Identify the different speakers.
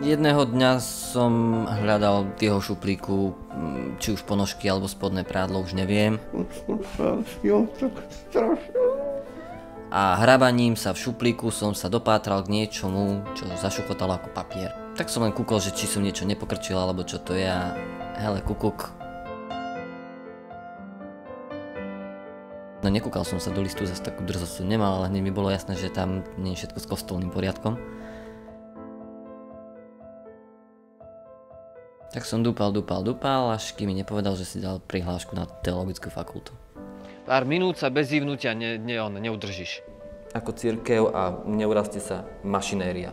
Speaker 1: Jedného dňa som hľadal v jeho šuplíku, či už ponožky alebo spodné prádlo, už neviem. A hrabaním sa v šuplíku som sa dopátral k niečomu, čo zašuchotalo ako papier. Tak som len kúkol, že či som niečo nepokrčil, alebo čo to je a hele, kukuk. No nekúkal som sa do listu, zase takú drzosť som nemal, ale hneď mi bolo jasné, že tam nie je všetko s kostolným poriadkom. Tak som dúpal, až kým mi nepovedal, že si dal prihlášku na teologickú fakultu.
Speaker 2: Pár minút sa bez zývnutia neudržíš.
Speaker 1: Ako cirkev a neurastie sa mašinéria.